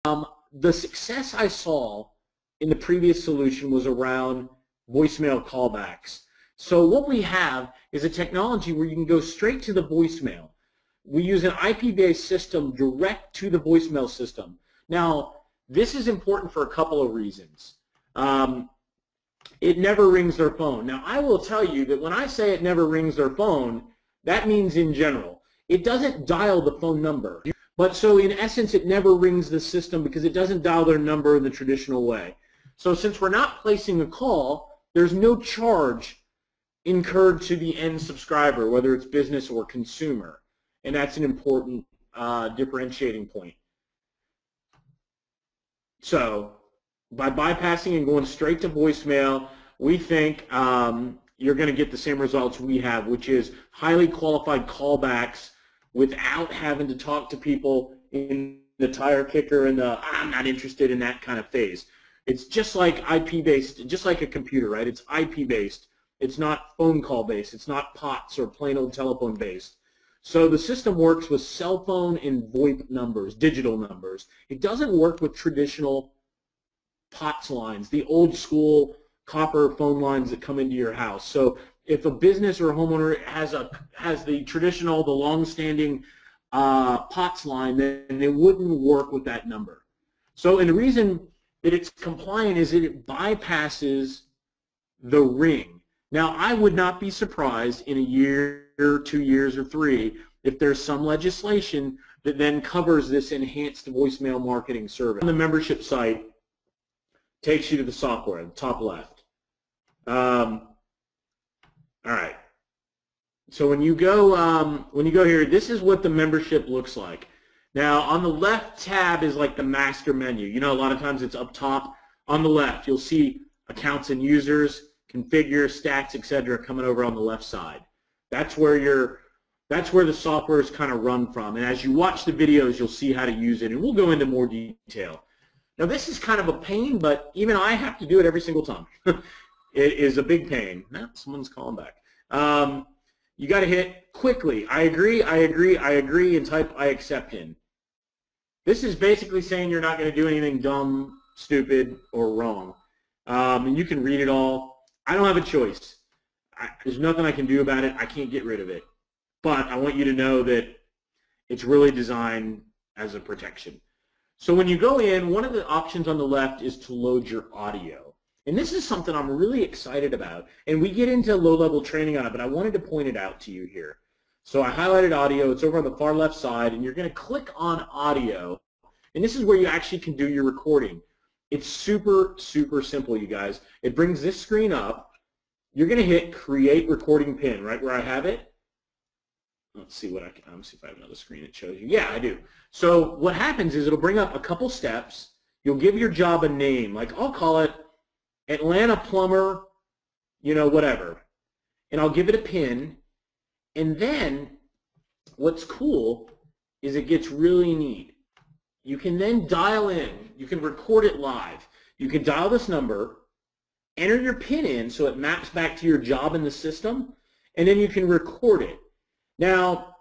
The success I saw in the previous solution was around voicemail callbacks. So what we have is a technology where you can go straight to the voicemail. We use an IP-based system direct to the voicemail system. Now, this is important for a couple of reasons. It never rings their phone. Now, I will tell you that when I say it never rings their phone, that means in general. It doesn't dial the phone number. But so in essence, it never rings the system because it doesn't dial their number in the traditional way. So since we're not placing a call, there's no charge incurred to the end subscriber, whether it's business or consumer. And that's an important differentiating point. So by bypassing and going straight to voicemail, we think you're going to get the same results we have, which is highly qualified callbacks without having to talk to people in the tire kicker and the I'm not interested in that kind of phase. It's just like IP-based, just like a computer, right? It's IP-based. It's not phone call-based. It's not POTS or plain old telephone-based. So the system works with cell phone and VoIP numbers, digital numbers. It doesn't work with traditional POTS lines, the old school copper phone lines that come into your house. So if a business or a homeowner has the traditional, the long-standing POTS line, then it wouldn't work with that number. So, and the reason that it's compliant is that it bypasses the ring. Now, I would not be surprised in a year, 2 years, or 3 if there's some legislation that then covers this enhanced voicemail marketing service. On the membership site, takes you to the software, the top left. All right. So when you go here, this is what the membership looks like. Now on the left tab is like the master menu. You know, a lot of times it's up top. On the left, you'll see accounts and users, configure, stats, etc. coming over on the left side. That's where the software is kind of run from. And as you watch the videos, you'll see how to use it, and we'll go into more detail. Now this is kind of a pain, but even I have to do it every single time. It is a big pain. No, someone's calling back. You got to hit quickly. I agree, I agree, I agree, and type I accept in. This is basically saying you're not going to do anything dumb, stupid, or wrong. And you can read it all. I don't have a choice. There's nothing I can do about it. I can't get rid of it. But I want you to know that it's really designed as a protection. So when you go in, one of the options on the left is to load your audio. And this is something I'm really excited about. And we get into low-level training on it, but I wanted to point it out to you here. So I highlighted audio. It's over on the far left side, and you're going to click on audio. And this is where you actually can do your recording. It's super, super simple, you guys. It brings this screen up. You're going to hit Create Recording Pin right where I have it. Let's see what let's see if I have another screen that shows you. Yeah, I do. So what happens is it'll bring up a couple steps. You'll give your job a name. Like I'll call it Atlanta Plumber, you know, whatever. And I'll give it a pin. And then what's cool is it gets really neat. You can then dial in. You can record it live. You can dial this number, enter your pin in so it maps back to your job in the system, and then you can record it. Now,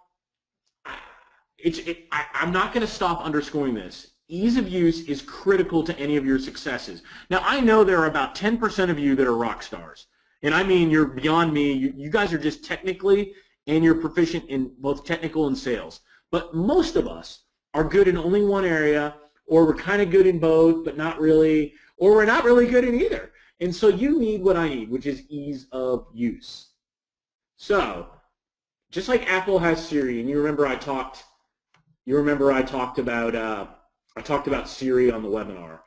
I'm not going to stop underscoring this. Ease of use is critical to any of your successes. Now, I know there are about 10% of you that are rock stars. And I mean, you're beyond me. You guys are just technically, and you're proficient in both technical and sales. But most of us are good in only one area, or we're kind of good in both, but not really, or we're not really good in either. And so you need what I need, which is ease of use. So, just like Apple has Siri, and you remember I talked about Siri on the webinar.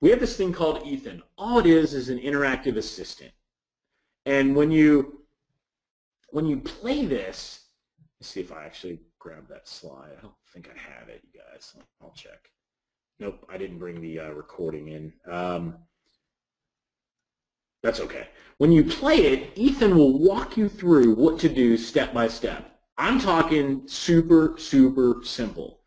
We have this thing called Ethan. All it is an interactive assistant. And when you play this, let's see if I actually grab that slide. I don't think I have it, you guys. I'll check. Nope, I didn't bring the recording in. That's okay. When you play it, Ethan will walk you through what to do step by step. I'm talking super, super simple.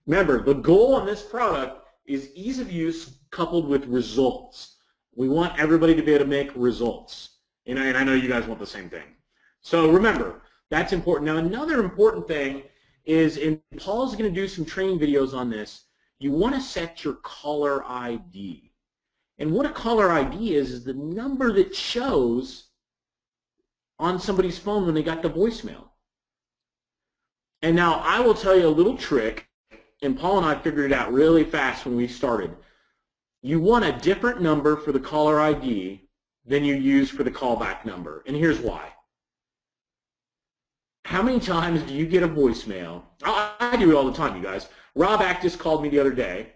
Remember, the goal on this product is ease of use coupled with results. We want everybody to be able to make results. And I know you guys want the same thing. So remember, that's important. Now, another important thing is, and Paul's going to do some training videos on this, you want to set your caller ID. And what a caller ID is the number that shows on somebody's phone when they got the voicemail. And now I will tell you a little trick, and Paul and I figured it out really fast when we started. You want a different number for the caller ID than you use for the callback number. And here's why. How many times do you get a voicemail? I do it all the time, you guys. Rob Actis called me the other day.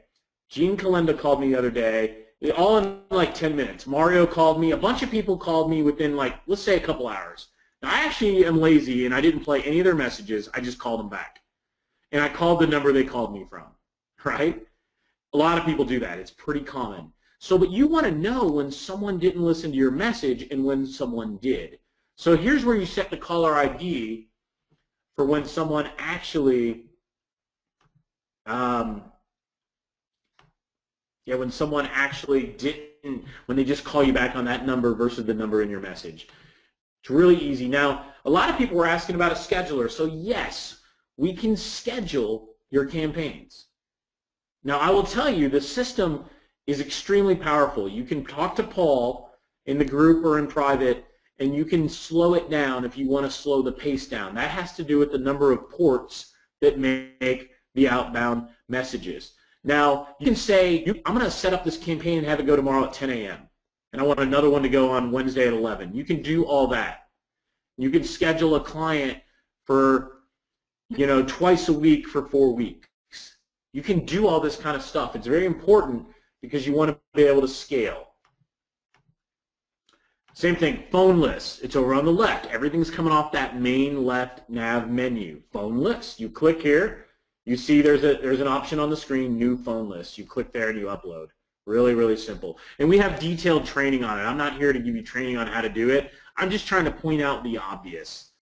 Gene Calenda called me the other day. All in like 10 minutes. Mario called me. A bunch of people called me within, like, let's say a couple hours. Now, I actually am lazy, and I didn't play any of their messages. I just called them back. And I called the number they called me from, right? A lot of people do that. It's pretty common. So, but you want to know when someone didn't listen to your message and when someone did. So here's where you set the caller ID for when someone actually, when someone actually didn't, when they just call you back on that number versus the number in your message. It's really easy. Now, a lot of people were asking about a scheduler. So yes, we can schedule your campaigns. Now, I will tell you, the system is extremely powerful. You can talk to Paul in the group or in private, and you can slow it down if you want to slow the pace down. That has to do with the number of ports that make the outbound messages. Now, you can say, I'm going to set up this campaign and have it go tomorrow at 10 a.m. and I want another one to go on Wednesday at 11. You can do all that. You can schedule a client for, twice a week for 4 weeks. You can do all this kind of stuff. It's very important because you want to be able to scale. Same thing, phone lists. It's over on the left. Everything's coming off that main left nav menu. Phone lists. You click here. You see there's an option on the screen, new phone list. You click there and you upload. Really, really simple. And we have detailed training on it. I'm not here to give you training on how to do it. I'm just trying to point out the obvious.